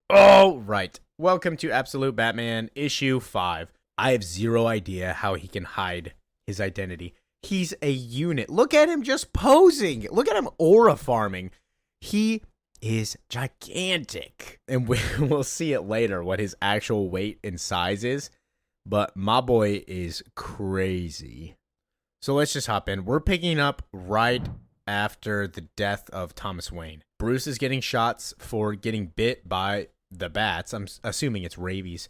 Oh, right. Welcome to Absolute Batman issue 5. I have zero idea how he can hide his identity. He's a unit. Look at him just posing. Look at him aura farming. He is gigantic. And we'll see it later what his actual weight and size is. But my boy is crazy. So let's just hop in. We're picking up right after the death of Thomas Wayne. Bruce is getting shots for getting bit by the bats. I'm assuming it's rabies.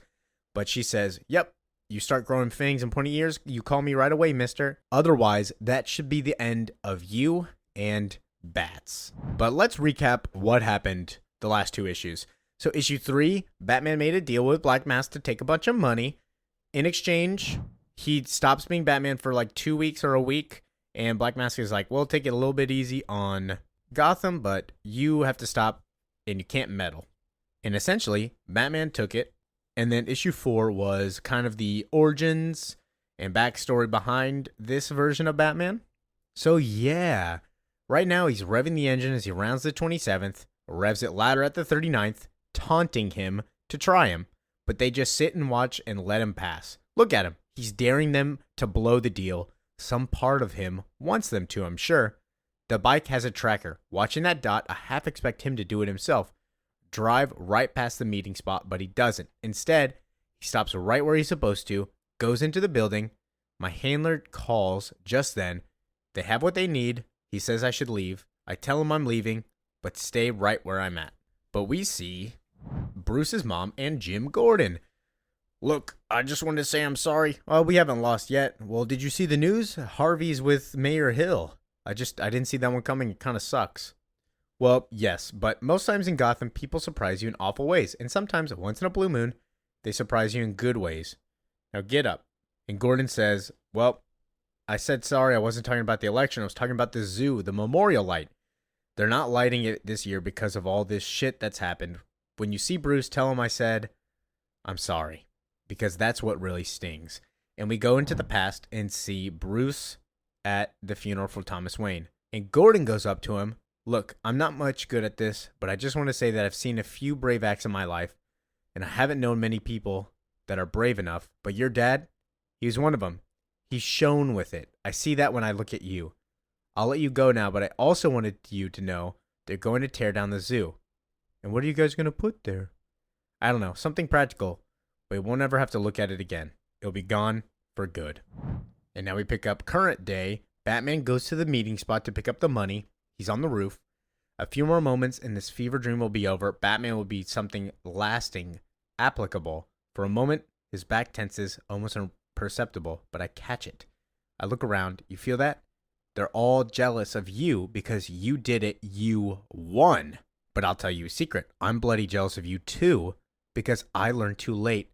But she says, yep, you start growing fangs in 20 years, you call me right away, mister. Otherwise, that should be the end of you and bats. But let's recap what happened the last two issues. So issue 3, Batman made a deal with Black Mask to take a bunch of money. In exchange, he stops being Batman for like 2 weeks or a week. And Black Mask is like, we'll take it a little bit easy on Gotham, but you have to stop and you can't meddle. And essentially, Batman took it. And then issue 4 was kind of the origins and backstory behind this version of Batman. So yeah, right now he's revving the engine as he rounds the 27th, revs it louder at the 39th, taunting him to try him. But they just sit and watch and let him pass. Look at him. He's daring them to blow the deal. Some part of him wants them to, I'm sure. The bike has a tracker. Watching that dot, I half expect him to do it himself. Drive right past the meeting spot, but he doesn't. Instead, he stops right where he's supposed to, goes into the building. My handler calls just then. They have what they need. He says I should leave. I tell him I'm leaving, but stay right where I'm at. But we see Bruce's mom and Jim Gordon. Look, I just wanted to say I'm sorry. We haven't lost yet. Well, did you see the news? Harvey's with Mayor Hill. I didn't see that one coming. It kind of sucks. Well, yes, but most times in Gotham, people surprise you in awful ways. And sometimes, once in a blue moon, they surprise you in good ways. Now get up. And Gordon says, well, I said sorry. I wasn't talking about the election. I was talking about the zoo, the memorial light. They're not lighting it this year because of all this shit that's happened. When you see Bruce, tell him I said, I'm sorry. Because that's what really stings. And we go into the past and see Bruce at the funeral for Thomas Wayne. And Gordon goes up to him. Look, I'm not much good at this, but I just want to say that I've seen a few brave acts in my life, and I haven't known many people that are brave enough, but your dad, he's one of them. He's shone with it. I see that when I look at you. I'll let you go now, but I also wanted you to know they're going to tear down the zoo. And what are you guys going to put there? I don't know, something practical, but we won't ever have to look at it again. It'll be gone for good. And now we pick up current day. Batman goes to the meeting spot to pick up the money. He's on the roof. A few more moments and this fever dream will be over. Batman will be something lasting, applicable. For a moment, his back tenses, almost imperceptible, but I catch it. I look around. You feel that? They're all jealous of you because you did it. You won. But I'll tell you a secret. I'm bloody jealous of you too because I learned too late.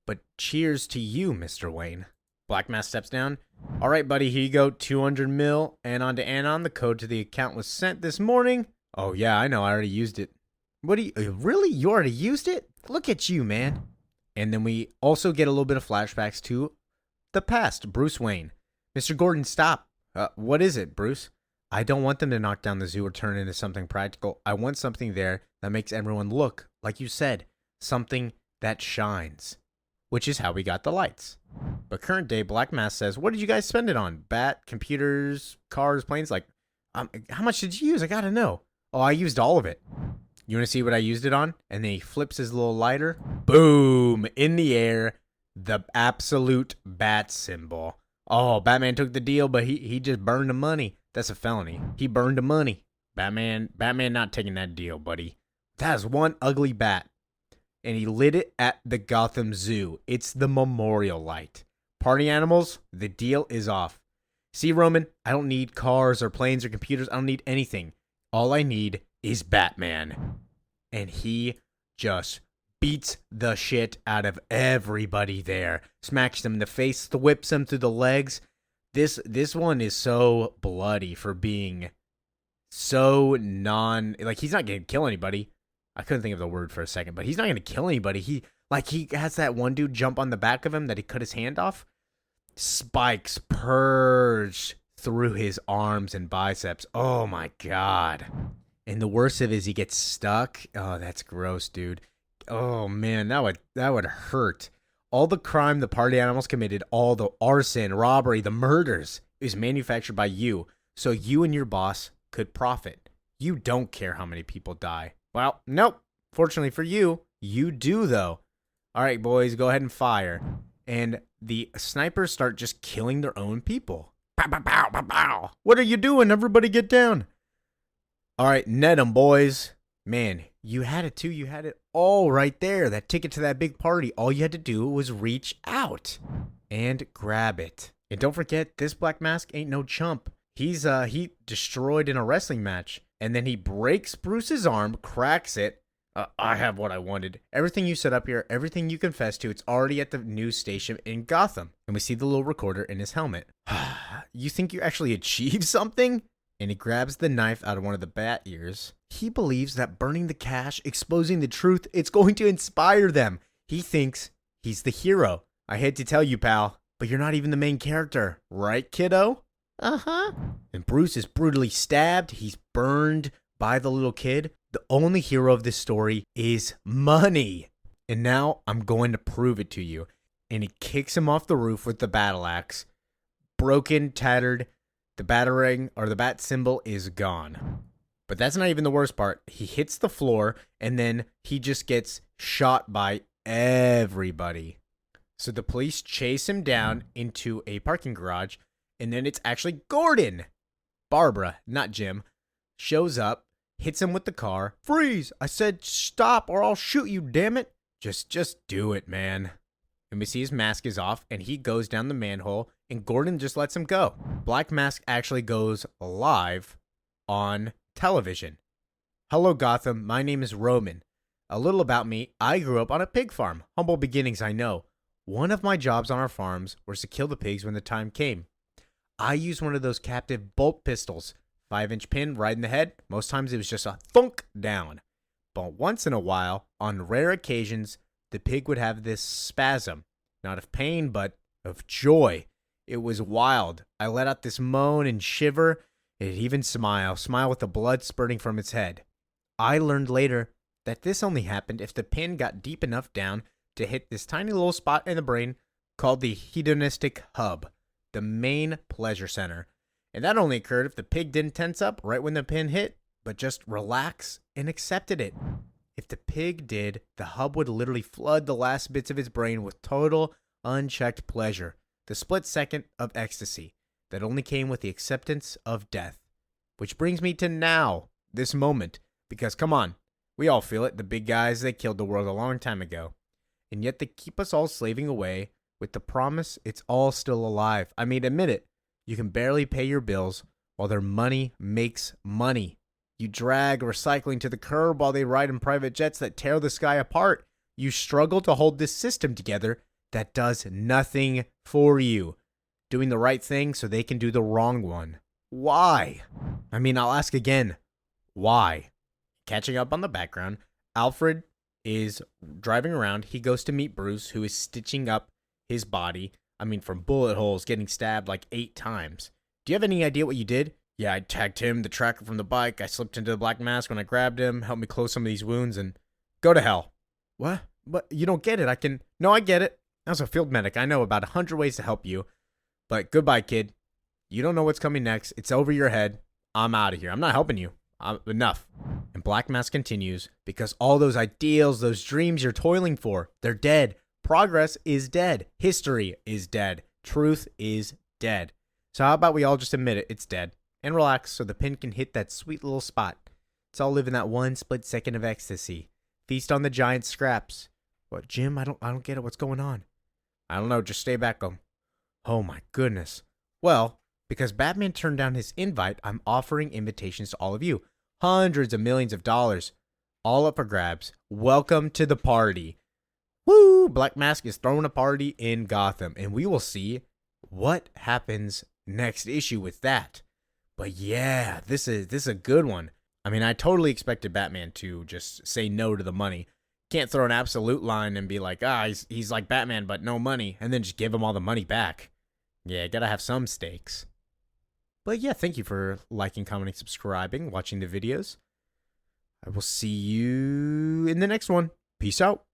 But cheers to you, Mr. Wayne. Black Mask steps down. All right, buddy, here you go. 200 mil. And on to Anon. The code to the account was sent this morning. Oh, yeah, I know. I already used it. What do you... Really? You already used it? Look at you, man. And then we also get a little bit of flashbacks to the past. Bruce Wayne. Mr. Gordon, stop. What is it, Bruce? I don't want them to knock down the zoo or turn it into something practical. I want something there that makes everyone look, like you said, something that shines. Which is how we got the lights. But current day, Black Mask says, what did you guys spend it on? Bat, computers, cars, planes? Like, how much did you use? I gotta know. Oh, I used all of it. You want to see what I used it on? And then he flips his little lighter. Boom! In the air, the absolute bat symbol. Oh, Batman took the deal, but he just burned the money. That's a felony. He burned the money. Batman not taking that deal, buddy. That is one ugly bat. And he lit it at the Gotham Zoo. It's the memorial light. Party animals, the deal is off. See, Roman, I don't need cars or planes or computers. I don't need anything. All I need is Batman. And he just beats the shit out of everybody there. Smacks them in the face, whips them through the legs. This one is so bloody for being so like, he's not going to kill anybody. I couldn't think of the word for a second, but he's not going to kill anybody. He has that one dude jump on the back of him that he cut his hand off. Spikes purge through his arms and biceps. Oh my God. And the worst of it is he gets stuck. Oh, that's gross, dude. Oh man, that would hurt. All the crime the party animals committed, all the arson, robbery, the murders, is manufactured by you, so you and your boss could profit. You don't care how many people die. Well, nope. Fortunately for you, you do though. All right, boys, go ahead and fire. And the snipers start just killing their own people. Pow, pow, pow, pow, pow. What are you doing? Everybody get down. All right, net 'em, boys. Man, you had it too. You had it all right there. That ticket to that big party. All you had to do was reach out and grab it. And don't forget, this Black Mask ain't no chump. He destroyed in a wrestling match. And then he breaks Bruce's arm, cracks it. I have what I wanted. Everything you set up here, everything you confessed to, it's already at the news station in Gotham. And we see the little recorder in his helmet. You think you actually achieved something? And he grabs the knife out of one of the bat ears. He believes that burning the cash, exposing the truth, it's going to inspire them. He thinks he's the hero. I hate to tell you, pal, but you're not even the main character. Right, kiddo? Uh-huh. And Bruce is brutally stabbed. He's burned by the little kid. The only hero of this story is money. And now I'm going to prove it to you. And he kicks him off the roof with the battle axe. Broken, tattered. The battering or the bat symbol is gone. But that's not even the worst part. He hits the floor and then he just gets shot by everybody. So the police chase him down into a parking garage, and then it's actually Gordon. Barbara, not Jim, shows up, hits him with the car. Freeze! I said stop or I'll shoot you, damn it. Just do it, man. And we see his mask is off and he goes down the manhole and Gordon just lets him go. Black Mask actually goes live on television. Hello, Gotham. My name is Roman. A little about me. I grew up on a pig farm. Humble beginnings, I know. One of my jobs on our farms was to kill the pigs when the time came. I used one of those captive bolt pistols. 5-inch pin right in the head. Most times it was just a thunk down. But once in a while, on rare occasions, the pig would have this spasm. Not of pain, but of joy. It was wild. I let out this moan and shiver. It'd even smile with the blood spurting from its head. I learned later that this only happened if the pin got deep enough down to hit this tiny little spot in the brain called the hedonistic hub, the main pleasure center. And that only occurred if the pig didn't tense up right when the pin hit, but just relax and accepted it. If the pig did, the hub would literally flood the last bits of his brain with total, unchecked pleasure. The split second of ecstasy that only came with the acceptance of death. Which brings me to now, this moment. Because come on, we all feel it. The big guys, they killed the world a long time ago. And yet they keep us all slaving away with the promise it's all still alive. I mean, admit it. You can barely pay your bills while their money makes money. You drag recycling to the curb while they ride in private jets that tear the sky apart. You struggle to hold this system together that does nothing for you. Doing the right thing so they can do the wrong one. Why? I mean, I'll ask again. Why? Catching up on the background, Alfred is driving around. He goes to meet Bruce, who is stitching up his body. I mean, from bullet holes, getting stabbed like 8 times. Do you have any idea what you did? Yeah, I tagged him, the tracker from the bike. I slipped into the Black Mask when I grabbed him, helped me close some of these wounds, and go to hell. What? But you don't get it. No, I get it. As a field medic, I know about 100 ways to help you. But goodbye, kid. You don't know what's coming next. It's over your head. I'm out of here. I'm not helping you. Enough. And Black Mask continues, because all those ideals, those dreams you're toiling for, they're dead. Progress is dead. History is dead. Truth is dead. So how about we all just admit it, it's dead. And relax so the pin can hit that sweet little spot. Let's all live in that one split second of ecstasy. Feast on the giant scraps. What, Jim? I don't get it. What's going on? I don't know. Just stay back home. Oh my goodness. Well, because Batman turned down his invite, I'm offering invitations to all of you. Hundreds of millions of dollars. All up for grabs. Welcome to the party. Woo! Black Mask is throwing a party in Gotham, and we will see what happens next issue with that. But yeah, this is a good one. I mean, I totally expected Batman to just say no to the money. Can't throw an absolute line and be like, he's like Batman, but no money, and then just give him all the money back. Yeah, gotta have some stakes. But yeah, thank you for liking, commenting, subscribing, watching the videos. I will see you in the next one. Peace out.